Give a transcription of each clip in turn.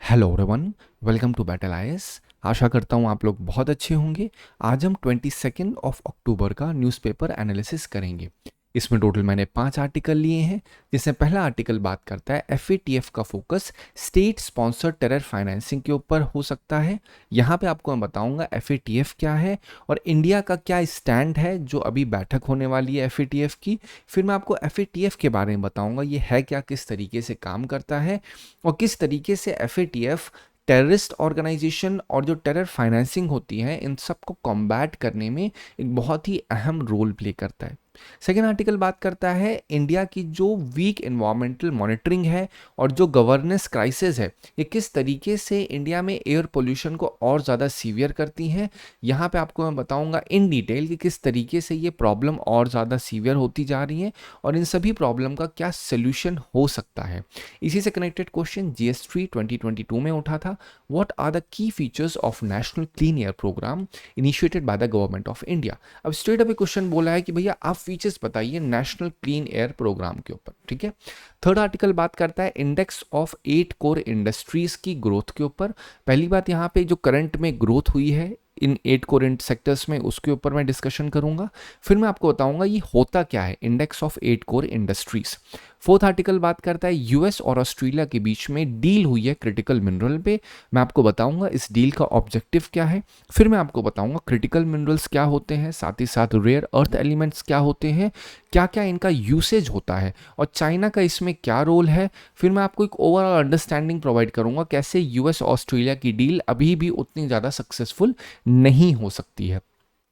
Hello everyone, welcome to battle IAS. आशा करता हूँ आप लोग बहुत अच्छे होंगे। आज हम 22 अक्टूबर का न्यूज़पेपर एनालिसिस करेंगे। इसमें टोटल मैंने 5 आर्टिकल लिए हैं, जिसमें पहला आर्टिकल बात करता है एफएटीएफ का focus state sponsored terror financing के ऊपर हो सकता है। यहाँ पे आपको मैं बताऊंगा एफएटीएफ क्या है और इंडिया का क्या स्टैंड है जो अभी बैठक होने वाली है एफएटीएफ की। फिर मैं आपको एफएटीएफ के बारे में बताऊंगा ये है क्या, किस तरीके से काम करता है और किस तरीके से एफएटीएफ टेररिस्ट ऑर्गेनाइजेशन और जो टेरर फाइनेंसिंग होती है इन सब को कॉम्बैट करने में एक बहुत ही अहम रोल प्ले करता है। सेकेंड आर्टिकल बात करता है इंडिया की जो वीक एनवायरमेंटल मॉनिटरिंग है और जो गवर्नेंस क्राइसिस है ये किस तरीके से इंडिया में एयर पोल्यूशन को और ज़्यादा सीवियर करती हैं। यहाँ पे आपको मैं बताऊंगा इन डिटेल कि किस तरीके से ये प्रॉब्लम और ज़्यादा सीवियर होती जा रही है और इन सभी प्रॉब्लम का क्या सोल्यूशन हो सकता है। इसी से कनेक्टेड क्वेश्चन जीएस3 2022 में उठा था। What are the key features of national clean air programme initiated by the government of India. अब स्ट्रेट अप क्वेश्चन बोला है कि भैया आप फीचर्स बताइए नेशनल क्लीन एयर प्रोग्राम के ऊपर, ठीक है। थर्ड आर्टिकल बात करता है इंडेक्स ऑफ 8 कोर इंडस्ट्रीज की ग्रोथ के ऊपर। पहली बात यहाँ पे जो करंट में ग्रोथ हुई है इन 8 कोर सेक्टर्स में उसके ऊपर मैं डिस्कशन करूंगा। फिर मैं आपको बताऊंगा ये होता क्या है index of 8 core industries. Fourth article बात करता है यूएस और ऑस्ट्रेलिया के बीच में डील हुई है क्रिटिकल मिनरल पे। मैं आपको बताऊंगा इस डील का ऑब्जेक्टिव क्या है। फिर मैं आपको बताऊंगा क्रिटिकल मिनरल्स क्या होते हैं, साथ ही साथ रेयर अर्थ एलिमेंट्स क्या होते हैं, क्या क्या इनका यूसेज होता है और चाइना का इसमें क्या रोल है। फिर मैं आपको एक ओवरऑल अंडरस्टैंडिंग प्रोवाइड करूंगा कैसे यूएस ऑस्ट्रेलिया की डील अभी भी उतनी ज़्यादा सक्सेसफुल नहीं हो सकती है।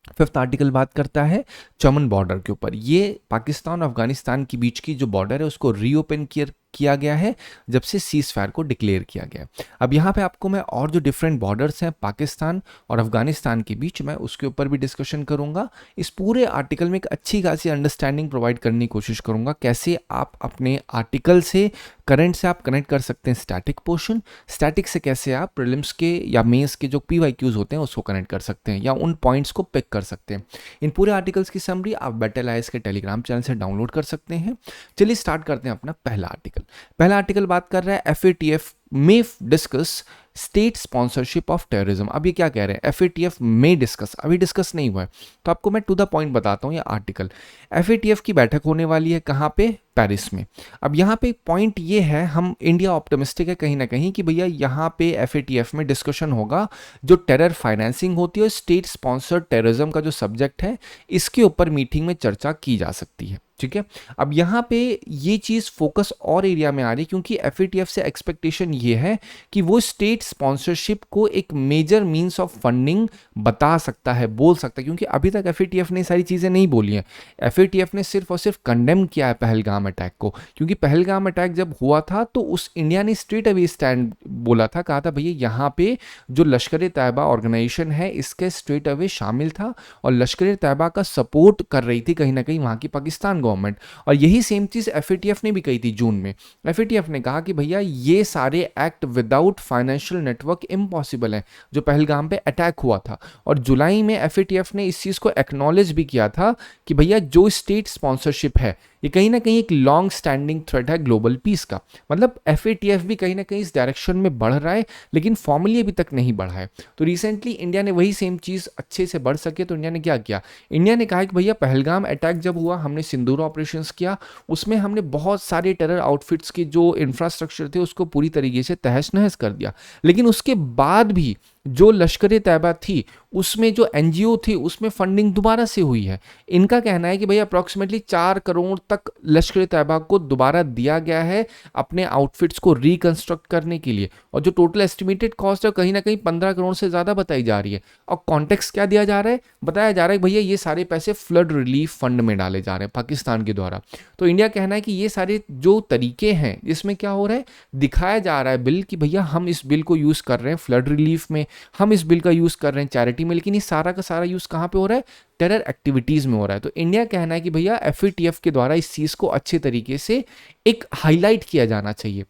फिफ्थ आर्टिकल बात करता है चमन बॉर्डर के ऊपर। ये पाकिस्तान और अफगानिस्तान के बीच की जो बॉर्डर है उसको रीओपन किया गया है जब से सीज फायर को डिक्लेयर किया गया है। अब यहाँ पे आपको मैं और जो डिफरेंट बॉर्डर्स हैं पाकिस्तान और अफगानिस्तान के बीच में उसके ऊपर भी डिस्कशन करूंगा। इस पूरे आर्टिकल में एक अच्छी खासी अंडरस्टैंडिंग प्रोवाइड करने की कोशिश करूंगा कैसे आप अपने आर्टिकल से करंट से आप कनेक्ट कर सकते हैं स्टैटिक पोर्शन, स्टैटिक से कैसे आप प्रीलिम्स के या मेंस के जो पीवाईक्यूज होते हैं उसको कनेक्ट कर सकते हैं या उन पॉइंट्स को पिक कर सकते हैं। इन पूरे आर्टिकल्स की समरी आप बैटल आईएएस के टेलीग्राम चैनल से डाउनलोड कर सकते हैं। चलिए स्टार्ट करते हैं अपना पहला आर्टिकल। पहला आर्टिकल बात कर रहा है एफएटीएफ में discuss state sponsorship of terrorism. अब ये क्या कह रहे हैं एफएटीएफ में डिस्कस, अभी डिस्कस नहीं हुआ है तो आपको मैं टू द पॉइंट बताता हूँ। ये आर्टिकल एफएटीएफ की बैठक होने वाली है कहाँ पे, पेरिस में। अब यहाँ पे पॉइंट ये है हम इंडिया ऑप्टिमिस्टिक है कहीं ना कहीं कि भैया यहाँ पे एफएटीएफ में डिस्कशन होगा जो टेरर फाइनेंसिंग होती है स्टेट स्पॉन्सर्ड टेररिज्म का जो सब्जेक्ट है इसके ऊपर मीटिंग में चर्चा की जा सकती है, ठीक है। अब यहाँ पे ये चीज़ फोकस और एरिया में आ रही है क्योंकि एफएटीएफ से एक्सपेक्टेशन ये है कि वो स्टेट स्पॉन्सरशिप को एक मेजर मींस ऑफ फंडिंग बता सकता है, बोल सकता है, क्योंकि अभी तक एफएटीएफ ने सारी चीज़ें नहीं बोली हैं। एफएटीएफ ने सिर्फ और सिर्फ कंडेम किया है पहलगाम अटैक को, क्योंकि पहलगाम अटैक जब हुआ था तो उस इंडिया ने स्ट्रेट अवे स्टैंड बोला था, कहा था भैया यहाँ पे जो लश्कर ए तैयबा ऑर्गेनाइजेशन है इसके स्ट्रेट अवे शामिल था और लश्कर ए तैयबा का सपोर्ट कर रही थी कहीं ना कहीं वहाँ की पाकिस्तान गवर्नमेंट। और यही सेम चीज़ एफएटीएफ ने भी कही थी जून में। एफएटीएफ ने कहा कि भैया ये सारे act without financial network impossible है जो पहलगाम पे अटैक हुआ था। और जुलाई में एफएटीएफ ने इस चीज़ को एक्नॉलेज भी किया था कि भैया जो स्टेट स्पॉन्सरशिप है ये कहीं ना कहीं एक लॉन्ग स्टैंडिंग थ्रेट है ग्लोबल पीस का। मतलब एफएटीएफ भी कहीं ना कहीं इस डायरेक्शन में बढ़ रहा है लेकिन फॉर्मली अभी तक नहीं बढ़ा है। तो रिसेंटली इंडिया ने वही सेम चीज़ अच्छे से बढ़ सके तो इंडिया ने क्या किया, इंडिया ने कहा कि भैया पहलगाम अटैक जब हुआ हमने सिंदूर ऑपरेशंस किया, उसमें हमने बहुत सारे टेरर आउटफिट्स के जो इंफ्रास्ट्रक्चर थे उसको पूरी तरीके से तहस नहस कर दिया। लेकिन उसके बाद भी जो लश्कर ए तैयबा थी उसमें जो एनजीओ थी उसमें फंडिंग दोबारा से हुई है। इनका कहना है कि भैया अप्रॉक्सीमेटली 4 करोड़ तक लश्कर ए तैयबा को दोबारा दिया गया है अपने आउटफिट्स को रिकंस्ट्रक्ट करने के लिए, और जो टोटल एस्टिमेटेड कॉस्ट है कहीं ना कहीं 15 करोड़ से ज़्यादा बताई जा रही है। और कॉन्टेक्स्ट क्या दिया जा रहा है, बताया जा रहा है भैया ये सारे पैसे फ्लड रिलीफ फंड में डाले जा रहे हैं पाकिस्तान के द्वारा। तो इंडिया कहना है कि ये सारे जो तरीके हैं इसमें क्या हो रहा है, दिखाया जा रहा है बिल कि भैया हम इस बिल को यूज़ कर रहे हैं फ्लड रिलीफ में, हम इस बिल का यूज़ कर रहे हैं चैरिटी में, लेकिन ये सारा का सारा यूज़ कहाँ पे हो रहा है, टेरर एक्टिविटीज़ में हो रहा है। तो इंडिया कहना है कि भैया एफएटीएफ के द्वारा इस चीज़ को अच्छे तरीके से एक हाईलाइट किया जाना चाहिए।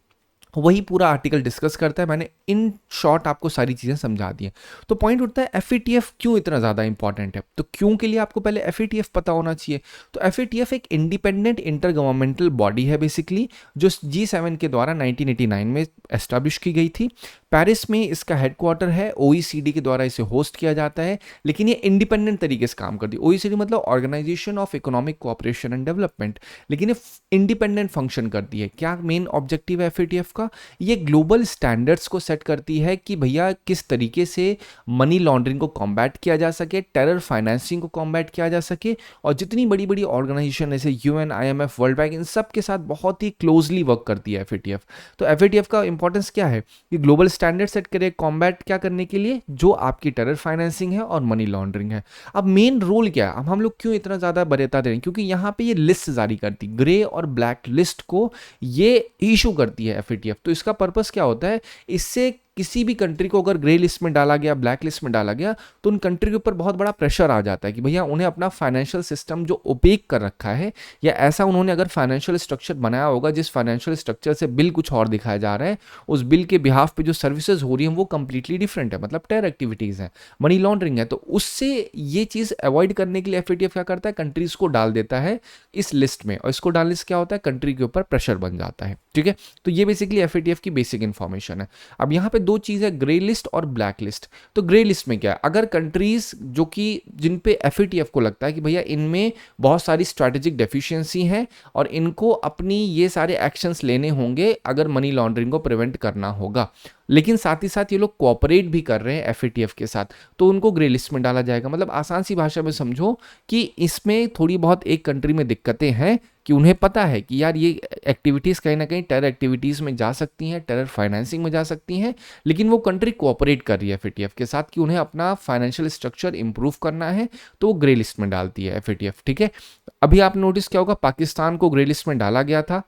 वही पूरा आर्टिकल डिस्कस करता है। मैंने इन शॉर्ट आपको सारी चीज़ें समझा दी हैं। तो पॉइंट उठता है एफएटीएफ क्यों इतना ज़्यादा इंपॉर्टेंट है। तो क्यों के लिए आपको पहले एफएटीएफ पता होना चाहिए। तो एफएटीएफ एक इंडिपेंडेंट इंटर गवर्नमेंटल बॉडी है बेसिकली, जो G7 के द्वारा 1989 में एस्टैब्लिश की गई थी। पेरिस में इसका हेडक्वार्टर है, OECD के द्वारा इसे होस्ट किया जाता है, लेकिन ये इंडिपेंडेंट तरीके से काम करती है। OECD मतलब organisation of economic cooperation and development, लेकिन ये इंडिपेंडेंट फंक्शन करती है। क्या मेन ऑब्जेक्टिव है FATF का? ये ग्लोबल स्टैंडर्ड्स को सेट करती है कि भैया किस तरीके से मनी लॉन्ड्रिंग को कॉम्बैट किया जा सके, टेरर फाइनेंसिंग को कॉम्बैट किया जा सके, और जितनी बड़ी बड़ी ऑर्गेनाइजेशन जैसे UN, IMF, वर्ल्ड बैंक, इन सब के साथ बहुत ही क्लोजली वर्क करती है FATF। तो FATF का इंपॉर्टेंस क्या है? कि ग्लोबल स्टैंडर्ड सेट करे कॉम्बैट क्या करने के लिए, जो आपकी टेरर फाइनेंसिंग है और मनी लॉन्ड्रिंग है। अब मेन रोल क्या है? अब हम लोग क्यों इतना ज़्यादा वरीयता दे रहे हैं? क्योंकि यहाँ पे ये लिस्ट जारी करती, ग्रे और ब्लैक लिस्ट को ये इशू करती है FATF। तो इसका पर्पस क्या होता है? इससे किसी भी कंट्री को अगर ग्रे लिस्ट में डाला गया, ब्लैक लिस्ट में डाला गया, तो उन कंट्री के ऊपर बहुत बड़ा प्रेशर आ जाता है कि भैया उन्हें अपना फाइनेंशियल सिस्टम जो ओपेक कर रखा है, या ऐसा उन्होंने अगर फाइनेंशियल स्ट्रक्चर बनाया होगा जिस फाइनेंशियल स्ट्रक्चर से बिल कुछ और दिखाया जा रहा है, उस बिल के बिहाफ पे जो सर्विसेज हो रही हैं वो कंप्लीटली डिफरेंट है, मतलब टेरर एक्टिविटीज़ हैं, मनी लॉन्ड्रिंग है। तो उससे ये चीज़ अवॉइड करने के लिए FATF क्या करता है? कंट्रीज को डाल देता है इस लिस्ट में, और इसको डालने से क्या होता है? कंट्री के ऊपर प्रेशर बन जाता है। ठीक है, तो ये बेसिकली FATF की बेसिक इंफॉर्मेशन है। अब यहाँ पे दो चीज़ है, ग्रे लिस्ट और ब्लैक लिस्ट। तो ग्रे लिस्ट में क्या है? अगर कंट्रीज जो कि जिन पे FATF को लगता है कि भैया इनमें बहुत सारी स्ट्रैटेजिक डेफिशिएंसी है और इनको अपनी ये सारे एक्शंस लेने होंगे अगर मनी लॉन्ड्रिंग को प्रिवेंट करना होगा, लेकिन साथ ही साथ ये लोग कोऑपरेट भी कर रहे हैं FATF के साथ, तो उनको ग्रे लिस्ट में डाला जाएगा। मतलब आसान सी भाषा में समझो कि इसमें थोड़ी बहुत एक कंट्री में दिक्कतें हैं कि उन्हें पता है कि यार ये एक्टिविटीज़ कहीं ना कहीं टेरर एक्टिविटीज़ में जा सकती हैं, टेरर फाइनेंसिंग में जा सकती हैं, लेकिन वो कंट्री कोऑपरेट कर रही है FATF के साथ कि उन्हें अपना फाइनेंशियल स्ट्रक्चर इंप्रूव करना है, तो वो ग्रे लिस्ट में डालती है FATF। ठीक है, अभी आप नोटिस क्या होगा, पाकिस्तान को ग्रे लिस्ट में डाला गया था,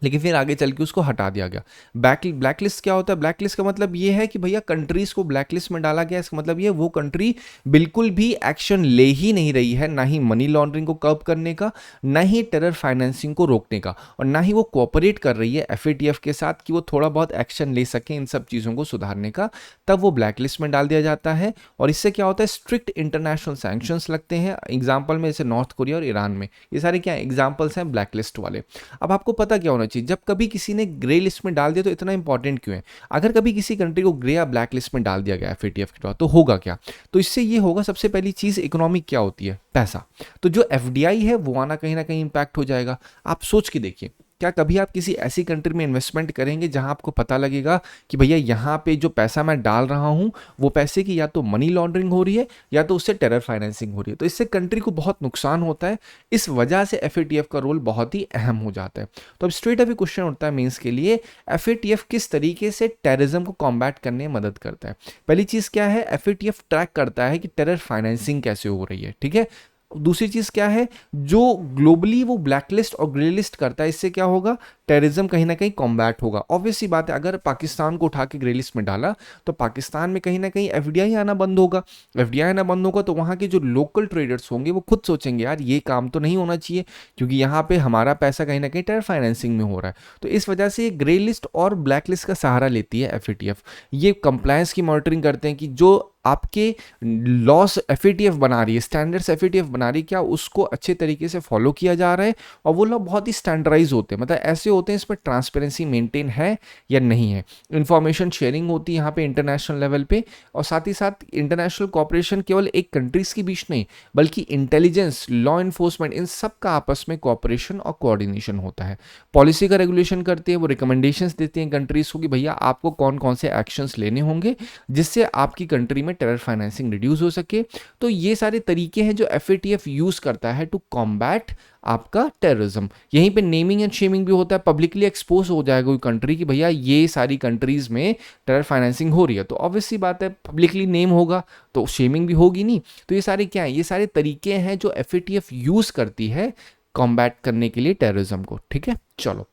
लेकिन फिर आगे चल के उसको हटा दिया गया। ब्लैक लिस्ट क्या होता है? ब्लैक लिस्ट का मतलब ये है कि भैया कंट्रीज को ब्लैक लिस्ट में डाला गया, इसका मतलब ये वो कंट्री बिल्कुल भी एक्शन ले ही नहीं रही है, ना ही मनी लॉन्ड्रिंग को कर्ब करने का, ना ही टेरर फाइनेंसिंग को रोकने का, और ना ही वो कोऑपरेट कर रही है FATF के साथ कि वो थोड़ा बहुत एक्शन ले सके इन सब चीज़ों को सुधारने का, तब वो ब्लैक लिस्ट में डाल दिया जाता है। और इससे क्या होता है? स्ट्रिक्ट इंटरनेशनल सैंक्शंस लगते हैं। एग्जाम्पल में जैसे नॉर्थ कोरिया और ईरान में, ये सारे क्या एग्जाम्पल्स हैं ब्लैक लिस्ट वाले। अब आपको पता क्या होना चाहिए, जब कभी किसी ने ग्रे लिस्ट में डाल दिया तो इतना इंपॉर्टेंट क्यों है? अगर कभी किसी कंट्री को ग्रे या ब्लैक लिस्ट में डाल दिया गया FATF के द्वारा, तो होगा क्या? तो इससे ये होगा, सबसे पहली चीज इकोनॉमिक क्या होती है? पैसा। तो जो FDI है वो आना कहीं ना कहीं इंपैक्ट हो जाएगा। आप सोच के देखिए, क्या कभी आप किसी ऐसी कंट्री में इन्वेस्टमेंट करेंगे जहां आपको पता लगेगा कि भैया यहाँ पे जो पैसा मैं डाल रहा हूँ वो पैसे की या तो मनी लॉन्ड्रिंग हो रही है या तो उससे टेरर फाइनेंसिंग हो रही है? तो इससे कंट्री को बहुत नुकसान होता है। इस वजह से FATF का रोल बहुत ही अहम हो जाता है। तो अब स्ट्रेट अभी क्वेश्चन उठता है मेंस के लिए, FATF किस तरीके से टेररिज्म को कॉम्बैट करने में मदद करता है? पहली चीज क्या है? FATF ट्रैक करता है कि टेरर फाइनेंसिंग कैसे हो रही है। ठीक है, दूसरी चीज क्या है? जो ग्लोबली वो ब्लैक लिस्ट और ग्रे लिस्ट करता है, इससे क्या होगा? टेररिज्म कहीं ना कहीं कॉम्बैट होगा। ऑब्वियस सी बात है, अगर पाकिस्तान को उठा के ग्रे लिस्ट में डाला तो पाकिस्तान में कहीं ना कहीं FDI आना बंद होगा। FDI आना बंद होगा तो वहाँ के जो लोकल ट्रेडर्स होंगे वो खुद सोचेंगे यार ये काम तो नहीं होना चाहिए, क्योंकि यहाँ पे हमारा पैसा कहीं ना कहीं टेरर फाइनेंसिंग में हो रहा है। तो इस वजह से ग्रे लिस्ट और ब्लैक लिस्ट का सहारा लेती है FATF। ये कंप्लायंस की मॉनिटरिंग करते हैं कि जो आपके लॉस FATF बना रही है, स्टैंडर्ड्स FATF बना रही है, क्या उसको अच्छे तरीके से फॉलो किया जा रहा है, और वो लोग बहुत ही स्टैंडर्डाइज होते हैं, मतलब ऐसे होते हैं इसमें ट्रांसपेरेंसी मेंटेन है या नहीं है। इंफॉर्मेशन शेयरिंग होती है यहाँ पे इंटरनेशनल लेवल पे, और साथ ही साथ इंटरनेशनल कोऑपरेशन केवल एक कंट्रीज के बीच नहीं बल्कि इंटेलिजेंस, लॉ इन्फोर्समेंट, इन सब का आपस में कोऑपरेशन और कोऑर्डिनेशन होता है। पॉलिसी का रेगुलेशन करते हैं, वो रिकमेंडेशंस देते हैं कंट्रीज को कि भैया आपको कौन कौन से एक्शंस लेने होंगे जिससे आपकी कंट्री में टेरर फाइनेंसिंग रिड्यूस हो सके। तो ये सारे तरीके हैं जो FATF यूज करता है टू कॉम्बैट आपका टेररिज्म। यहीं पे नेमिंग एंड शेमिंग भी होता है, पब्लिकली एक्सपोज हो जाएगा कोई कंट्री कि भैया ये सारी कंट्रीज में टेरर फाइनेंसिंग हो रही है, तो ऑब्वियस सी बात है पब्लिकली नेम होगा तो शेमिंग भी होगी नहीं। तो ये सारे क्या है? ये सारे तरीके हैं जो FATF यूज करती है कॉम्बैट करने के लिए टेररिज्म को। ठीक है, चलो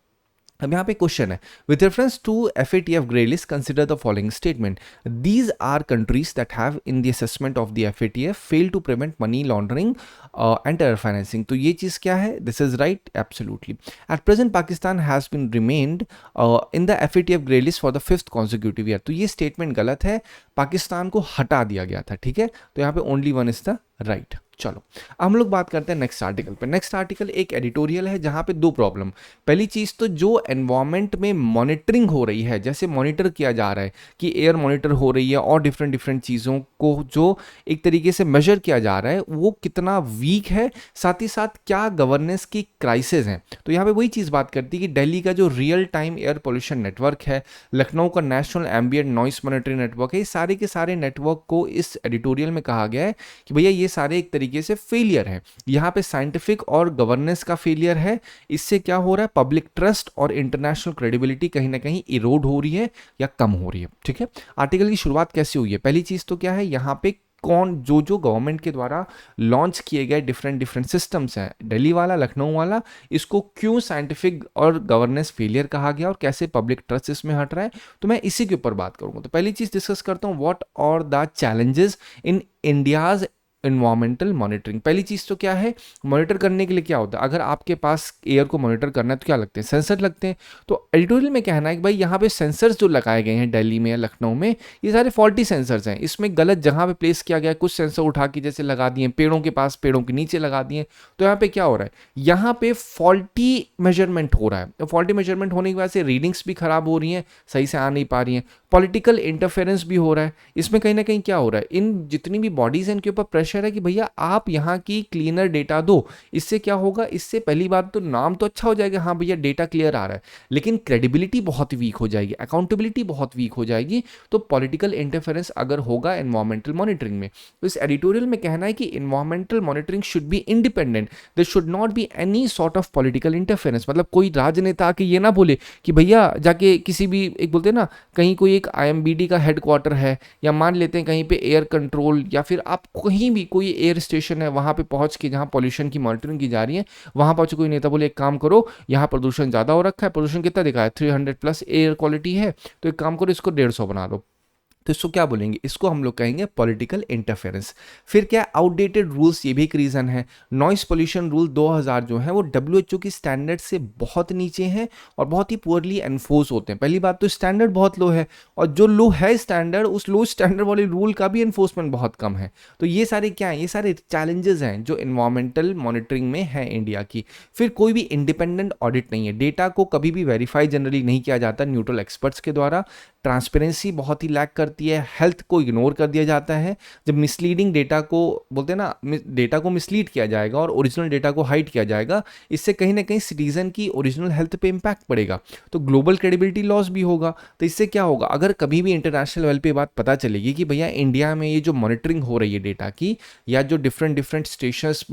अब यहाँ पे क्वेश्चन है, with reference to FATF grey list consider the following statement, these are countries that have in the assessment of the FATF fail to prevent money laundering and terror financing. तो ये चीज क्या है? This is right, absolutely. At present Pakistan has been remained in the FATF grey list for the 5th consecutive year. तो ये statement गलत है, पाकिस्तान को हटा दिया गया था। ठीक है, तो यहाँ पे only one is the right. चलो हम लोग बात करते हैं नेक्स्ट आर्टिकल पे। नेक्स्ट आर्टिकल एक एडिटोरियल है जहाँ पे दो प्रॉब्लम। पहली चीज़ तो जो एनवायरनमेंट में मॉनिटरिंग हो रही है, जैसे मॉनिटर किया जा रहा है कि एयर मॉनिटर हो रही है और डिफरेंट डिफरेंट चीज़ों को जो एक तरीके से मेजर किया जा रहा है वो कितना वीक है, साथ ही साथ क्या गवर्नेंस की क्राइसिस हैं। तो यहाँ पे वही चीज़ बात करती है कि दिल्ली का जो real time air pollution network है, लखनऊ का national ambient noise monitoring network है, ये सारे के सारे नेटवर्क को इस एडिटोरियल में कहा गया है कि भैया ये सारे एक तरीके से फेलियर है। यहाँ पे साइंटिफिक और गवर्नेंस का फेलियर है। इससे क्या हो रहा है, पब्लिक ट्रस्ट और इंटरनेशनल क्रेडिबिलिटी कहीं ना कहीं इरोड हो रही है या कम हो रही है। ठीक है, आर्टिकल की शुरुआत कैसे हुई है? पहली चीज तो क्या है, यहाँ पे कौन जो गवर्नमेंट के द्वारा लॉन्च किए गए डिफरेंट डिफरेंट सिस्टम्स हैं, दिल्ली वाला, लखनऊ वाला, इसको क्यों साइंटिफिक और गवर्नेंस फेलियर कहा गया और कैसे पब्लिक ट्रस्ट इसमें हट रहा है, तो मैं इसी के ऊपर बात करूंगा। तो पहली चीज डिस्कस करता हूं, what are the challenges in India's environmental monitoring. पहली चीज तो क्या है, मॉनिटर करने के लिए क्या होता है, अगर आपके पास एयर को मॉनिटर करना है तो क्या लगते हैं, सेंसर लगते हैं। तो एडिटोरियल में कहना है कि भाई यहाँ पे सेंसर्स जो लगाए गए हैं दिल्ली में या लखनऊ में, ये सारे फॉल्टी सेंसर्स हैं। इसमें गलत जगह पे प्लेस किया गया, कुछ सेंसर उठा के जैसे लगा दिए पेड़ों के पास, पेड़ों के नीचे लगा दिए। तो यहाँ पे क्या हो रहा है, यहाँ पे फॉल्टी मेजरमेंट हो रहा है। तो फॉल्टी मेजरमेंट होने की वजह से रीडिंग्स भी खराब हो रही हैं, सही से आ नहीं पा रही हैं। पॉलिटिकल इंटरफेरेंस भी हो रहा है। इसमें कहीं ना कहीं क्या हो रहा है, इन जितनी भी बॉडीज हैं इनके ऊपर प्रेशर है कि भैया आप यहाँ की क्लीनर डेटा दो। इससे क्या होगा, इससे पहली बात तो नाम तो अच्छा हो जाएगा, हाँ भैया डेटा क्लियर आ रहा है, लेकिन क्रेडिबिलिटी बहुत वीक हो जाएगी, अकाउंटेबिलिटी बहुत वीक हो जाएगी। तो पॉलिटिकल इंटरफेरेंस अगर होगा एनवायरमेंटल मॉनिटरिंग में, तो इस एडिटोरियल में कहना है कि environmental monitoring should be independent, there should not be any sort of political interference. मतलब कोई राजनेता आके ये ना बोले कि भैया जाके किसी भी, एक बोलते हैं ना, कहीं कोई एक IMBD का हेडक्वार्टर है, या मान लेते हैं कहीं पे एयर कंट्रोल, या फिर आप कहीं भी कोई एयर स्टेशन है वहां पे पहुंच के जहां पॉल्यूशन की मॉनिटरिंग की जा रही है, वहां पहुंच कोई नेता बोले एक काम करो, यहाँ प्रदूषण ज्यादा हो रखा है, प्रदूषण कितना दिखा है 300+ एयर क्वालिटी है, तो एक काम करो इसको 150 बना दो। तो इसको क्या बोलेंगे, इसको हम लोग कहेंगे पॉलिटिकल इंटरफेरेंस। फिर क्या, आउटडेटेड रूल्स, ये भी एक रीजन है। नॉइस पोल्यूशन रूल 2000 जो है वो WHO की स्टैंडर्ड से बहुत नीचे हैं और बहुत ही पुअरली एनफोर्स होते हैं। पहली बात तो स्टैंडर्ड बहुत लो है, और जो लो है स्टैंडर्ड, उस लो स्टैंडर्ड वाले रूल का भी एनफोर्समेंट बहुत कम है। तो ये सारे क्या है, ये सारे चैलेंजेस हैं जो इन्वायरमेंटल मॉनिटरिंग में है इंडिया की। फिर कोई भी इंडिपेंडेंट ऑडिट नहीं है, डेटा को कभी भी वेरीफाई जनरली नहीं किया जाता न्यूट्रल एक्सपर्ट्स के द्वारा। ट्रांसपेरेंसी बहुत ही लैक करती है, हेल्थ को इग्नोर कर दिया जाता है। जब मिसलीडिंग डेटा को, बोलते हैं ना, डेटा को मिसलीड किया जाएगा और ओरिजिनल डेटा को हाइड किया जाएगा, इससे कहीं ना कहीं सिटीजन की ओरिजिनल हेल्थ पे इम्पैक्ट पड़ेगा। तो ग्लोबल क्रेडिबिलिटी लॉस भी होगा। तो इससे क्या होगा, अगर कभी भी इंटरनेशनल लेवल पे बात पता चलेगी कि भैया इंडिया में ये जो मॉनिटरिंग हो रही है डेटा की, या जो डिफरेंट डिफरेंट स्टेशंस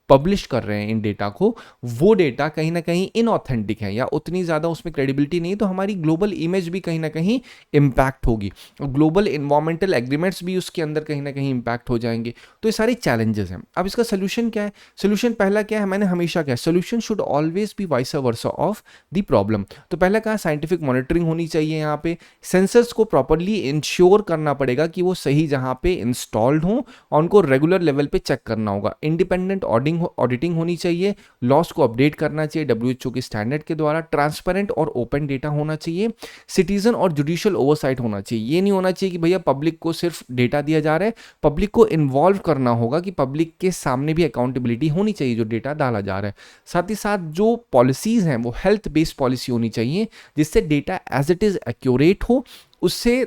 पब्लिश कर रहे हैं इन डेटा को, वो डेटा कहीं ना कहीं इनऑथेंटिक है या उतनी ज़्यादा उसमें क्रेडिबिलिटी नहीं, तो हमारी ग्लोबल इमेज भी कहीं ना कहीं इम्पैक्ट होगी, और ग्लोबल इन्वायरमेंटल एग्रीमेंट्स भी उसके अंदर कहीं ना कहीं इम्पैक्ट हो जाएंगे। तो ये सारे चैलेंजेस हैं। अब इसका सोल्यूशन क्या है? सोल्यूशन पहला क्या है, मैंने हमेशा क्या है, solution should always be vice versa of the problem. तो पहला कहा, साइंटिफिक मॉनिटरिंग होनी चाहिए। यहाँ पे सेंसर्स को प्रॉपरली इंश्योर करना पड़ेगा कि वो सही जहाँ पे इंस्टॉल्ड हों, और उनको रेगुलर लेवल पे चेक करना होगा। इंडिपेंडेंट ऑडिटिंग होनी चाहिए, लॉस को अपडेट करना चाहिए WHO के स्टैंडर्ड के द्वारा, ट्रांसपेरेंट और ओपन डेटा होना चाहिए, सिटीजन और जुडिशियल ओवरसाइट होना चाहिए। ये नहीं होना चाहिए कि भैया पब्लिक को सिर्फ डेटा दिया जा रहा है, पब्लिक को इन्वॉल्व करना होगा कि पब्लिक के सामने भी अकाउंटेबिलिटी होनी चाहिए जो डेटा डाला जा रहा है। साथ ही साथ जो पॉलिसीज हैं वो हेल्थ बेस्ड पॉलिसी होनी चाहिए, जिससे data as it is accurate हो, उससे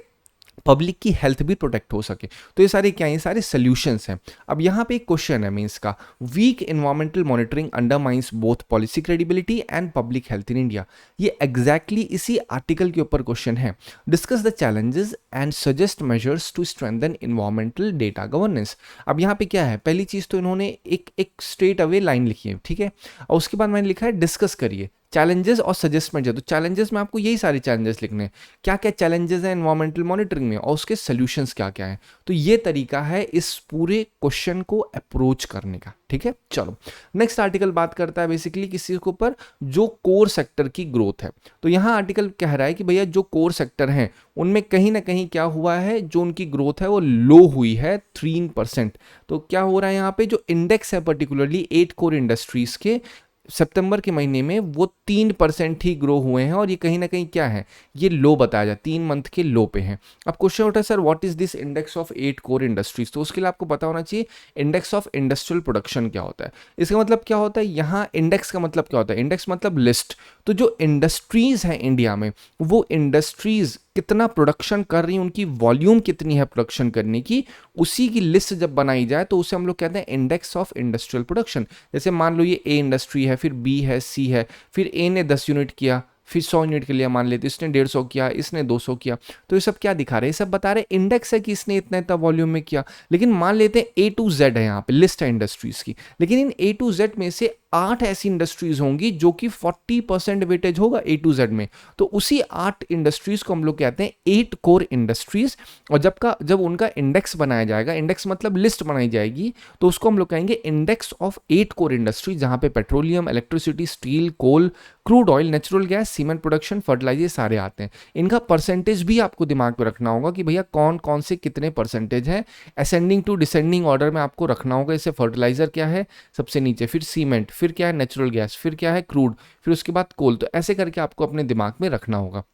पब्लिक की हेल्थ भी प्रोटेक्ट हो सके। तो ये सारे क्या है, ये सारे सोल्यूशंस हैं। अब यहाँ पे एक क्वेश्चन है मींस का, weak environmental monitoring undermines both policy credibility and public health in India. ये एग्जैक्टली इसी आर्टिकल के ऊपर क्वेश्चन है। Discuss the challenges and suggest measures to strengthen environmental data governance. अब यहाँ पे क्या है, पहली चीज तो इन्होंने एक स्ट्रेट अवे लाइन लिखी है, ठीक है, और उसके बाद मैंने लिखा है डिस्कस करिए चैलेंजेस और सजेस्टमेंट। तो चैलेंजेस में आपको यही सारे चैलेंजेस लिखने हैं, क्या क्या चैलेंजेस हैं एनवायरमेंटल मॉनिटरिंग में और उसके सॉल्यूशंस क्या क्या हैं। तो ये तरीका है इस पूरे क्वेश्चन को अप्रोच करने का, ठीक है। चलो नेक्स्ट आर्टिकल बात करता है बेसिकली किसी के ऊपर, जो कोर सेक्टर की ग्रोथ है। तो यहाँ आर्टिकल कह रहा है कि भैया जो कोर सेक्टर हैं उनमें कहीं ना कहीं क्या हुआ है, जो उनकी ग्रोथ है वो लो हुई है 3%। तो क्या हो रहा है यहाँ पे, जो इंडेक्स है पर्टिकुलरली 8 कोर इंडस्ट्रीज के, सितंबर के महीने में वो 3% ही ग्रो हुए हैं, और ये कहीं ना कहीं क्या है, ये लो बताया जाए, 3 मंथ के लो पे हैं। अब क्वेश्चन उठा है sir what is this index of 8 core industries, तो उसके लिए आपको पता होना चाहिए इंडेक्स ऑफ इंडस्ट्रियल प्रोडक्शन क्या होता है। इसका मतलब क्या होता है, यहाँ इंडेक्स का मतलब क्या होता है, इंडेक्स मतलब लिस्ट। तो जो इंडस्ट्रीज हैं इंडिया में, वो इंडस्ट्रीज कितना प्रोडक्शन कर रही हैं, उनकी वॉल्यूम कितनी है प्रोडक्शन करने की, उसी की लिस्ट जब बनाई जाए तो उसे हम लोग कहते हैं इंडेक्स ऑफ इंडस्ट्रियल प्रोडक्शन। जैसे मान लो ये ए इंडस्ट्री है, फिर बी है, सी है, फिर ए ने 10 यूनिट किया, फिर 100 यूनिट के लिए मान लेते, इसने 150 किया, इसने 200 किया, तो ये सब क्या दिखा रहे हैं, ये सब बता रहे इंडेक्स है कि इसने इतना इतना वॉल्यूम में किया। लेकिन मान लेते हैं A to Z है, यहाँ पे लिस्ट है इंडस्ट्रीज की, लेकिन इन A to Z में से 8 ऐसी इंडस्ट्रीज होंगी जो कि 40% वेटेज होगा A to Z में, तो उसी 8 इंडस्ट्रीज को हम लोग कहते हैं 8 कोर इंडस्ट्रीज। और जब उनका इंडेक्स बनाया जाएगा, इंडेक्स मतलब लिस्ट बनाई जाएगी, तो उसको हम लोग कहेंगे इंडेक्स ऑफ 8 कोर इंडस्ट्रीज, जहां पे petroleum, electricity, steel, coal, crude oil, natural gas, cement production, fertiliser सारे आते हैं। इनका परसेंटेज भी आपको दिमाग में रखना होगा कि भैया कौन कौन से कितने परसेंटेज है, असेंडिंग टू डिसेंडिंग ऑर्डर में आपको रखना होगा। जैसे फर्टिलाइजर क्या है सबसे नीचे, फिर सीमेंट, फिर क्या है नेचुरल गैस, फिर क्या है क्रूड, फिर उसके बाद कोल, तो ऐसे करके आपको अपने दिमाग में रखना होगा।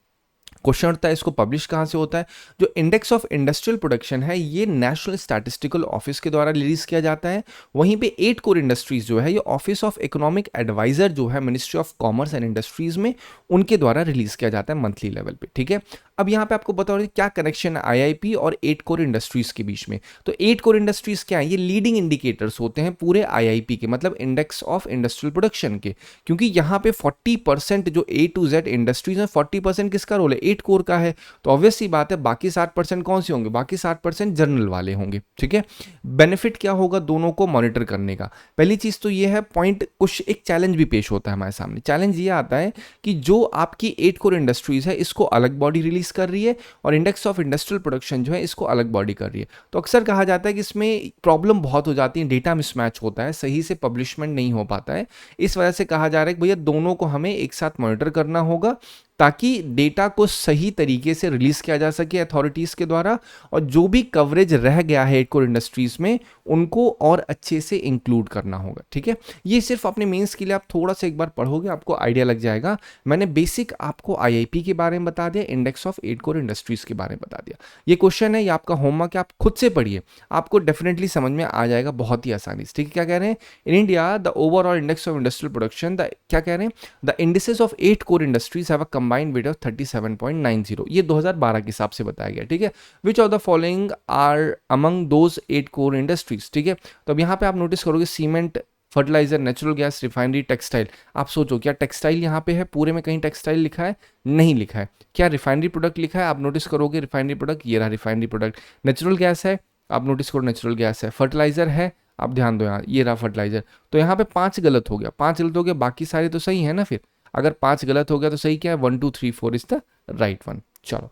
क्वेश्चन उठता है इसको पब्लिश कहाँ से होता है। जो इंडेक्स ऑफ इंडस्ट्रियल प्रोडक्शन है ये नेशनल स्टैटिस्टिकल ऑफिस के द्वारा रिलीज किया जाता है। वहीं पे 8 कोर इंडस्ट्रीज जो है ये ऑफिस ऑफ इकोनॉमिक एडवाइजर जो है ministry of commerce and industries में, उनके द्वारा रिलीज किया जाता है मंथली लेवल पे, ठीक है। अब यहाँ पे आपको बता रहे क्या कनेक्शन है आईआईपी और 8 कोर इंडस्ट्रीज के बीच में। तो 8 कोर इंडस्ट्रीज क्या है, ये लीडिंग इंडिकेटर्स होते हैं पूरे आईआईपी के, मतलब इंडेक्स ऑफ इंडस्ट्रियल प्रोडक्शन के, क्योंकि यहाँ पे 40% जो A to Z इंडस्ट्रीज है, 40% किसका रोल है, 8 कोर का है। तो ऑब्वियस सी बात है बाकी 60% कौन से होंगे, बाकी 60% जनरल वाले होंगे, ठीक है। बेनिफिट क्या होगा दोनों को मॉनिटर करने का, पहली चीज तो ये है पॉइंट, कुछ एक चैलेंज भी पेश होता है हमारे सामने। चैलेंज ये आता है कि जो आपकी 8 कोर इंडस्ट्रीज है इसको अलग बॉडी रिलीज कर रही है, और इंडेक्स ऑफ इंडस्ट्रियल प्रोडक्शन जो है इसको अलग बॉडी कर रही है। तो अक्सर कहा जाता है कि इसमें प्रॉब्लम बहुत हो जाती है, डेटा मिसमैच होता है, सही से पब्लिशमेंट नहीं हो पाता है। इस वजह से कहा जा रहा है कि भैया दोनों को हमें एक साथ मॉनिटर करना होगा, ताकि डेटा को सही तरीके से रिलीज किया जा सके अथॉरिटीज के द्वारा, और जो भी कवरेज रह गया है 8 कोर इंडस्ट्रीज में उनको और अच्छे से इंक्लूड करना होगा, ठीक है। ये सिर्फ अपने मेंस के लिए आप थोड़ा सा एक बार पढ़ोगे आपको आइडिया लग जाएगा। मैंने बेसिक आपको आईआईपी के बारे में बता दिया, इंडेक्स ऑफ 8 कोर इंडस्ट्रीज के बारे में बता दिया। ये क्वेश्चन है, ये आपका होमवर्क है, आप खुद से पढ़िए, आपको डेफिनेटली समझ में आ जाएगा बहुत ही आसानी से, ठीक है। क्या कह रहे हैं, in India the overall index of industrial production, the क्या कह रहे हैं, the indices of 8 core industries have a combined weight of 37.90, ये 2012 के हिसाब से बताया गया, ठीक है। Which of the following are among those 8 core industries, ठीक है। तो अब यहाँ पे आप नोटिस करोगे cement, fertiliser, natural gas, refinery, textile. आप सोचो क्या टेक्सटाइल यहाँ पे है, पूरे में कहीं टेक्सटाइल लिखा है, नहीं लिखा है। क्या रिफाइनरी प्रोडक्ट लिखा है, आप नोटिस करोगे रिफाइनरी प्रोडक्ट, ये रहा रिफाइनरी प्रोडक्ट। नेचुरल गैस है, आप नोटिस करो नेचुरल गैस है। फर्टिलाइजर है, आप ध्यान दो यहाँ, ये रहा फर्टिलाइजर। तो यहाँ पे 5 गलत हो गया, 5 गलत हो गया, बाकी सारे तो सही है ना। फिर अगर 5 गलत हो गया तो सही क्या है, 1 2 3 4 इज द राइट वन। चलो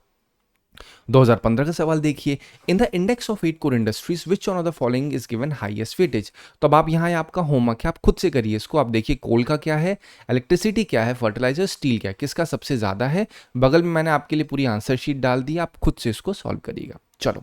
2015 का सवाल देखिए, in the index of 8 core industries which one of the following is given highest weightage. तो अब आप यहाँ आपका होमवर्क है, आप खुद से करिए इसको। आप देखिए कोल का क्या है, इलेक्ट्रिसिटी क्या है, फर्टिलाइजर, स्टील क्या है, किसका सबसे ज्यादा है। बगल में मैंने आपके लिए पूरी आंसर शीट डाल दी, आप खुद से इसको सॉल्व करिएगा। चलो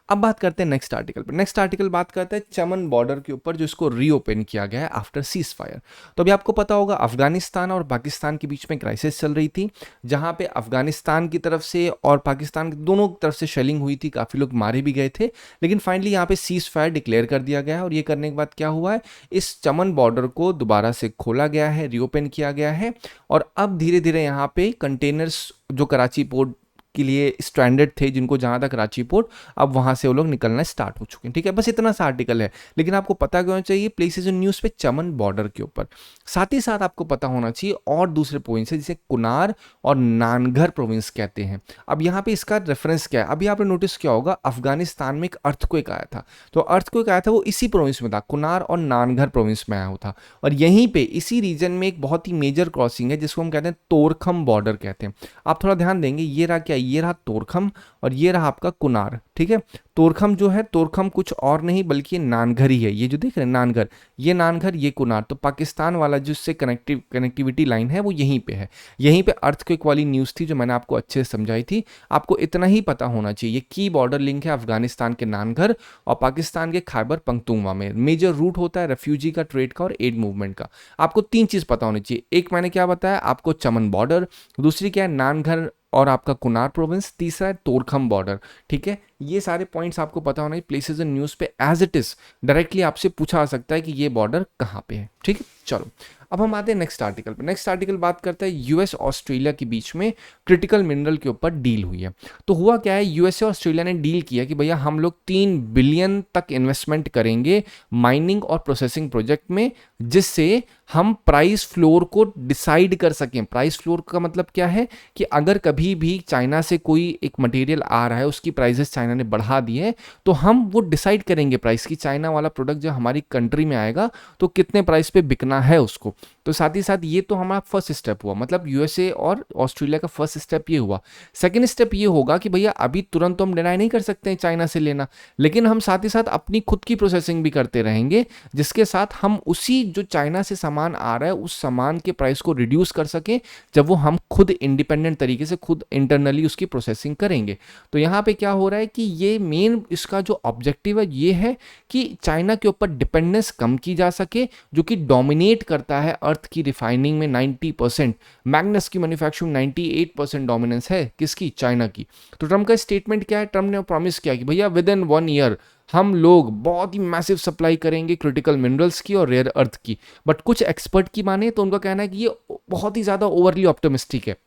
अब बात करते हैं नेक्स्ट आर्टिकल पर। नेक्स्ट आर्टिकल बात करता है चमन बॉर्डर के ऊपर, जो इसको रीओपन किया गया है आफ्टर सीज फायर। तो अभी आपको पता होगा अफगानिस्तान और पाकिस्तान के बीच में क्राइसिस चल रही थी, जहां पे अफगानिस्तान की तरफ से और पाकिस्तान की दोनों तरफ से शेलिंग हुई थी, काफी लोग मारे भी गए थे। लेकिन फाइनली यहाँ पे सीज फायर डिक्लेयर कर दिया गया है, और ये करने के बाद क्या हुआ है, इस चमन बॉर्डर को दोबारा से खोला गया है, रीओपन किया गया है। और अब धीरे धीरे यहाँ पे कंटेनर्स जो कराची पोर्ट के लिए स्ट्रैंडेड थे, जिनको जहां तक कराची पोर्ट, अब वहां से वो लोग निकलना स्टार्ट हो चुके हैं, ठीक है। बस इतना सा आर्टिकल है, लेकिन आपको पता होना चाहिए प्लेसेस इन न्यूज़ पे चमन बॉर्डर के ऊपर। साथ ही साथ आपको पता होना चाहिए और दूसरे प्रोविंस है जिसे कुनार और नानघर प्रोविंस कहते हैं। अब यहाँ पे इसका रेफरेंस क्या है, अभी आपने नोटिस किया होगा अफगानिस्तान में एक अर्थक्वेक आया था, तो अर्थक्वेक आया था वो इसी प्रोविंस में था, कुनार और नानघर प्रोविंस में आया हुआ था। और यहीं पे इसी रीजन में एक बहुत ही मेजर क्रॉसिंग है जिसको हम कहते हैं तोरखम बॉर्डर कहते हैं। आप थोड़ा ध्यान देंगे, ये रहा क्या, ये रहा तोरखम और ये रहा आपका कुनार, ठीक है। तोरखम जो है, तोरखम कुछ और नहीं बल्कि नानघर ही है, ये जो देख रहे हैं नानघर, ये नानघर ये कुनार, तो पाकिस्तान वाला जिससे कनेक्टिविटी लाइन है वो यहीं पे है। यहीं पे अर्थक्वेक वाली न्यूज़ थी जो मैंने आपको अच्छे से समझाई थी। आपको इतना ही पता होना चाहिए, ये की बॉर्डर लिंक है अफगानिस्तान के नानघर और पाकिस्तान के खैबर पख्तूनख्वा में। मेजर रूट होता है रेफ्यूजी का, ट्रेड का और एड मूवमेंट का। आपको 3 चीज़ पता होनी चाहिए, एक मैंने क्या बताया आपको, चमन बॉर्डर, दूसरी क्या है नानघर और आपका कुनार प्रोविंस, तीसरा है तोरखम बॉर्डर, ठीक है। ये सारे पॉइंट्स आपको पता होना चाहिए। प्लेसेस इन न्यूज़ पे एज इट इज डायरेक्टली आपसे पूछा आ सकता है कि ये बॉर्डर कहाँ पे है, ठीक है। चलो अब हम आते हैं नेक्स्ट आर्टिकल पे। नेक्स्ट आर्टिकल बात करता है यूएस ऑस्ट्रेलिया के बीच में क्रिटिकल मिनरल के ऊपर डील हुई है। तो हुआ क्या है, यूएसए ऑस्ट्रेलिया ने डील किया कि भैया हम लोग 3 बिलियन तक इन्वेस्टमेंट करेंगे माइनिंग और प्रोसेसिंग प्रोजेक्ट में, जिससे हम प्राइस फ्लोर को डिसाइड कर सकें। प्राइस फ्लोर का मतलब क्या है कि अगर कभी भी चाइना से कोई एक मटेरियल आ रहा है, उसकी प्राइसेस चाइना ने बढ़ा दी है, तो हम वो डिसाइड करेंगे प्राइस की, चाइना वाला प्रोडक्ट जब हमारी कंट्री में आएगा तो कितने प्राइस पे बिकना है उसको। तो साथ ही साथ ये तो हमारा फर्स्ट स्टेप हुआ, मतलब यूएसए और ऑस्ट्रेलिया का फर्स्ट स्टेप ये हुआ। सेकंड स्टेप ये होगा कि भैया अभी तुरंत तो हम डिनाई नहीं कर सकते हैं चाइना से लेना, लेकिन हम साथ ही साथ अपनी खुद की प्रोसेसिंग भी करते रहेंगे, जिसके साथ हम उसी जो चाइना से सामान आ रहा है उस सामान के प्राइस को रिड्यूस कर सकें, जब वो हम खुद इंडिपेंडेंट तरीके से खुद इंटरनली उसकी प्रोसेसिंग करेंगे। तो यहाँ पे क्या हो रहा है कि ये मेन इसका जो ऑब्जेक्टिव है ये है कि चाइना के ऊपर डिपेंडेंस कम की जा सके, जो कि डोमिनेट करता है अर्थ की रिफाइनिंग में 90%, मैग्नेस की मैन्युफैक्चरिंग 98% डोमिनेंस है किसकी, चाइना की। तो ट्रम्प का स्टेटमेंट क्या है, ट्रम्प ने प्रॉमिस किया कि भैया विद इन 1 ईयर हम लोग बहुत ही मैसिव सप्लाई करेंगे क्रिटिकल मिनरल्स की और रेयर अर्थ की। बट कुछ एक्सपर्ट की माने तो उनका कहना है कि ये बहुत ही ज़्यादा ओवरली ऑप्टिमिस्टिक है।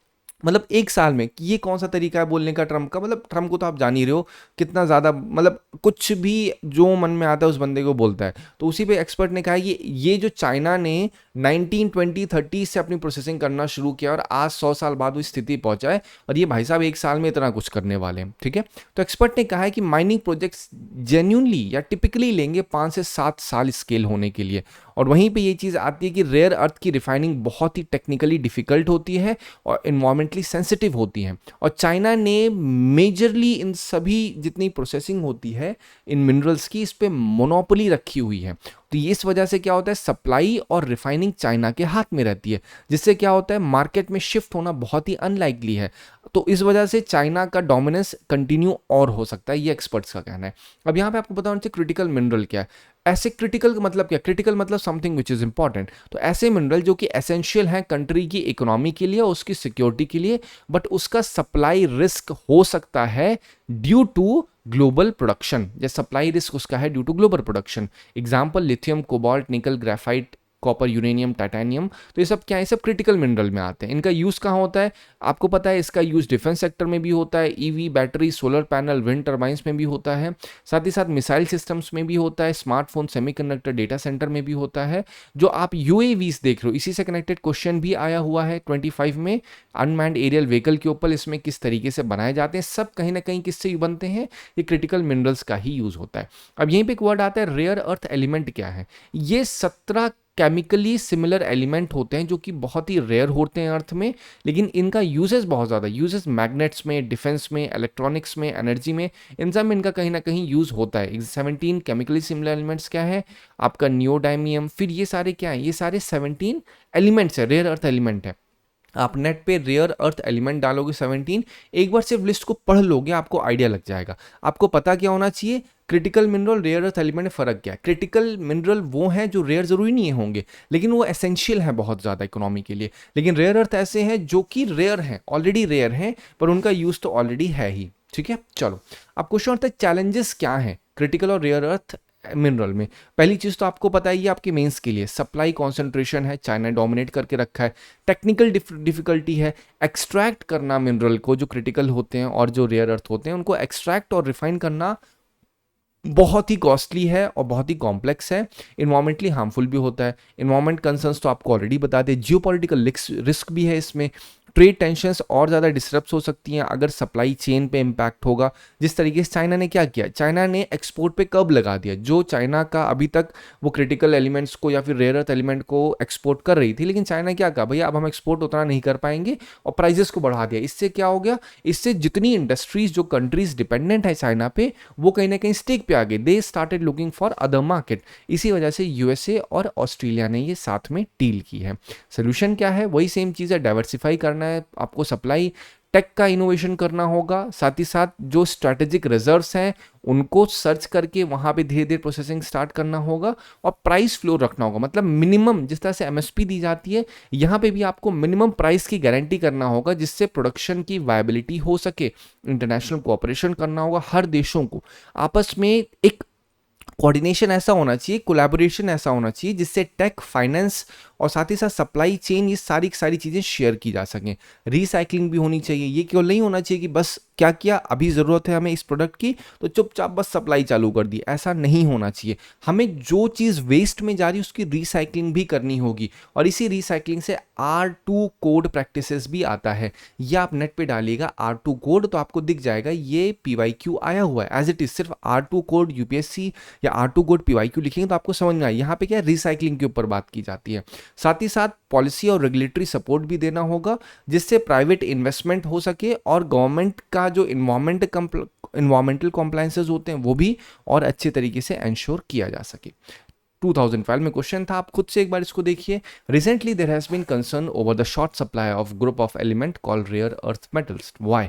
मतलब 1 साल में, ये कौन सा तरीका है बोलने का ट्रम्प का, मतलब ट्रम्प को तो आप जान ही रहे हो कितना ज़्यादा, मतलब कुछ भी जो मन में आता है उस बंदे को बोलता है। तो उसी पे एक्सपर्ट ने कहा कि ये जो चाइना ने 1920-30 से अपनी प्रोसेसिंग करना शुरू किया और आज 100 साल बाद वो स्थिति पहुंचा है, और ये भाई साहब 1 साल में इतना कुछ करने वाले हैं, ठीक है। तो एक्सपर्ट ने कहा है कि माइनिंग प्रोजेक्ट्स जेन्यूनली या टिपिकली लेंगे 5 से 7 साल स्केल होने के लिए। और वहीं पे ये चीज़ आती है कि रेयर अर्थ की रिफाइनिंग बहुत ही टेक्निकली डिफिकल्ट होती है और इन्वायरमेंटली सेंसिटिव होती है, और चाइना ने मेजरली इन सभी जितनी प्रोसेसिंग होती है इन मिनरल्स की, इस पे मोनोपोली रखी हुई है। तो ये इस वजह से क्या होता है, सप्लाई और रिफाइनिंग चाइना के हाथ में रहती है, जिससे क्या होता है मार्केट में शिफ्ट होना बहुत ही अनलाइकली है। तो इस वजह से चाइना का डोमिनेंस कंटिन्यू और हो सकता है, ये एक्सपर्ट्स का कहना है। अब यहाँ पे आपको पता होना चाहिए क्रिटिकल मिनरल क्या है। ऐसे क्रिटिकल का मतलब क्या, क्रिटिकल मतलब समथिंग विच इज इंपॉर्टेंट। तो ऐसे मिनरल जो कि एसेंशियल हैं कंट्री की इकोनॉमी के लिए और उसकी सिक्योरिटी के लिए, बट उसका सप्लाई रिस्क हो सकता है ड्यू टू ग्लोबल प्रोडक्शन, या सप्लाई रिस्क उसका है due to global production. Example lithium, cobalt, nickel, graphite, copper, uranium, titanium. तो ये सब क्या है, सब क्रिटिकल मिनरल में आते हैं। इनका यूज़ कहाँ होता है आपको पता है, इसका यूज़ डिफेंस सेक्टर में भी होता है, EV, battery, solar panel, wind turbines में भी होता है, साथ ही साथ मिसाइल सिस्टम्स में भी होता है, स्मार्टफोन, सेमीकंडक्टर, डेटा सेंटर में भी होता है। जो आप यूएवीज देख रहे हो, इसी से कनेक्टेड क्वेश्चन भी आया हुआ है 25 में, अनमैन्ड एरियल व्हीकल के ऊपर इसमें किस तरीके से बनाए जाते हैं, सब कहीं ना कहीं किससे बनते हैं, ये क्रिटिकल मिनरल्स का ही यूज़ होता है। अब यहीं पर एक वर्ड आता है रेयर अर्थ एलिमेंट। क्या है ये, 17 केमिकली सिमिलर एलिमेंट होते हैं जो कि बहुत ही रेयर होते हैं अर्थ में, लेकिन इनका यूजेस बहुत ज़्यादा, यूजेस मैग्नेट्स में, डिफेंस में, इलेक्ट्रॉनिक्स में, एनर्जी में, इन सब में इनका कहीं ना कहीं यूज़ होता है। 17 केमिकली सिमिलर एलिमेंट्स क्या है आपका, नियोडाइमियम, फिर ये सारे क्या है, ये सारे 17 एलिमेंट्स है, रेयर अर्थ एलिमेंट है। आप नेट पे रेयर अर्थ एलिमेंट डालोगे 17, एक बार सिर्फ लिस्ट को पढ़ लोगे आपको आइडिया लग जाएगा। आपको पता क्या होना चाहिए, critical mineral, rare earth element में फ़र्क क्या है। क्रिटिकल मिनरल वो हैं जो रेयर ज़रूरी नहीं होंगे, लेकिन वो एसेंशियल हैं बहुत ज़्यादा इकोनॉमी के लिए। लेकिन रेयर अर्थ ऐसे हैं जो कि रेयर हैं, ऑलरेडी रेयर हैं, पर उनका यूज़ तो ऑलरेडी है ही, ठीक है। चलो अब क्वेश्चन आता है चैलेंजेस क्या हैं क्रिटिकल और रेयर अर्थ मिनरल में। पहली चीज़ तो आपको पता ही है आपके मेंस के लिए, सप्लाई कॉन्सेंट्रेशन है, चाइना डोमिनेट करके रखा है। टेक्निकल डिफिकल्टी है, एक्सट्रैक्ट करना मिनरल को, जो क्रिटिकल होते हैं और जो रेयर अर्थ होते हैं उनको एक्सट्रैक्ट और रिफाइन करना बहुत ही कॉस्टली है और बहुत ही कॉम्प्लेक्स है, इन्वायरमेंटली हार्मफुल भी होता है। इन्वायरमेंट कंसर्न्स तो आपको ऑलरेडी बता दें, जियोपॉलिटिकल रिस्क भी है इसमें, ट्रेड टेंशंस और ज़्यादा डिस्टर्ब्स हो सकती हैं अगर सप्लाई चेन पे इम्पैक्ट होगा। जिस तरीके से चाइना ने क्या किया, चाइना ने एक्सपोर्ट पे कर्ब लगा दिया। जो चाइना का अभी तक वो क्रिटिकल एलिमेंट्स को या फिर रेयर अर्थ एलिमेंट को एक्सपोर्ट कर रही थी, लेकिन चाइना क्या कहा, भैया अब हम एक्सपोर्ट उतना नहीं कर पाएंगे, और प्राइजेस को बढ़ा दिया। इससे क्या हो गया, इससे जितनी इंडस्ट्रीज जो कंट्रीज डिपेंडेंट है चाइना पे, वो कहीं ना कहीं स्टेक पे आ गए। They started looking for other market. इसी वजह से यूएसए और ऑस्ट्रेलिया ने ये साथ में डील की है। सोल्यूशन क्या है, वही सेम चीज़ है, डाइवर्सिफाई करना है आपको, सप्लाई टेक का इनोवेशन करना होगा, साथ ही साथ जो स्ट्रैटेजिक रिजर्व्स हैं उनको सर्च करके वहां पे धीरे धीरे प्रोसेसिंग स्टार्ट करना होगा, और प्राइस फ्लोर रखना होगा। मतलब मिनिमम, जिस तरह से एमएसपी दी जाती है, यहाँ पे भी आपको मिनिमम प्राइस की गारंटी करना होगा, जिससे प्रोडक्शन की वायबिलिटी हो सके। इंटरनेशनल कोऑपरेशन करना होगा, हर देशों को आपस में एक कोऑर्डिनेशन ऐसा होना चाहिए, कोलैबोरेशन ऐसा होना चाहिए, जिससे टेक, फाइनेंस और साथ ही साथ सप्लाई चेन, ये सारी सारी चीज़ें शेयर की जा सकें। रिसाइकलिंग भी होनी चाहिए। ये केवल नहीं होना चाहिए कि बस क्या किया, अभी ज़रूरत है हमें इस प्रोडक्ट की तो चुपचाप बस सप्लाई चालू कर दी, ऐसा नहीं होना चाहिए। हमें जो चीज़ वेस्ट में जा रही है उसकी रिसाइकलिंग भी करनी होगी, और इसी रिसाइकलिंग से R2 कोड प्रैक्टिसेस भी आता है। ये आप नेट पे डालिएगा R2 कोड, तो आपको दिख जाएगा ये PYQ आया हुआ है एज इट इज। सिर्फ R2 कोड UPSC या R2 कोड PYQ लिखेंगे तो आपको समझ में आए। यहाँ पे क्या है, रिसाइकलिंग के ऊपर बात की जाती है। साथ ही साथ पॉलिसी और रेगुलेटरी सपोर्ट भी देना होगा, जिससे प्राइवेट इन्वेस्टमेंट हो सके, और गवर्नमेंट का जो इन्वायरमेंटल कॉम्प्लायंसेस होते हैं वो भी और अच्छे तरीके से एंश्योर किया जा सके। 2012 में क्वेश्चन था, आप खुद से एक बार इसको देखिए। Recently there has been concern over the short supply of group of element called rare earth metals, why.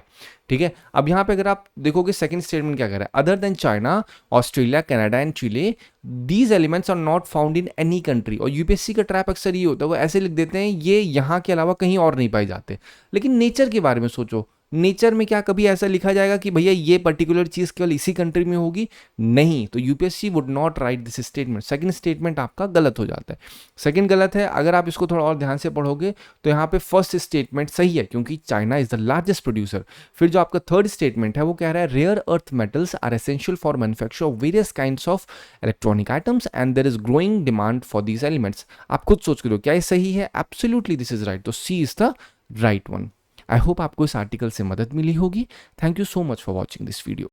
ठीक है, अब यहाँ पे अगर आप देखोगे सेकंड स्टेटमेंट क्या कह रहा है, other than China, Australia, Canada and Chile, these elements are not found in any country. और यूपीएससी का ट्रैप अक्सर ये होता है, वो ऐसे लिख देते हैं ये यहाँ के अलावा कहीं और नहीं पाए जाते। लेकिन नेचर के बारे में सोचो, नेचर में क्या कभी ऐसा लिखा जाएगा कि भैया ये पर्टिकुलर चीज केवल इसी कंट्री में होगी? नहीं। तो UPSC would not right this statement. Second statement आपका गलत हो जाता है। सेकंड गलत है। अगर आप इसको थोड़ा और ध्यान से पढ़ोगे तो यहाँ पे फर्स्ट स्टेटमेंट सही है, क्योंकि China is the largest producer. फिर जो आपका थर्ड स्टेटमेंट है वो कह रहा है rare earth metals are essential for manufacture of various kinds of electronic items and there is growing demand for these elements. आप खुद सोच के दो, क्या ये सही है? Absolutely this is right. तो C is the right one. I hope आपको इस आर्टिकल से मदद मिली होगी। Thank you so much for watching this video.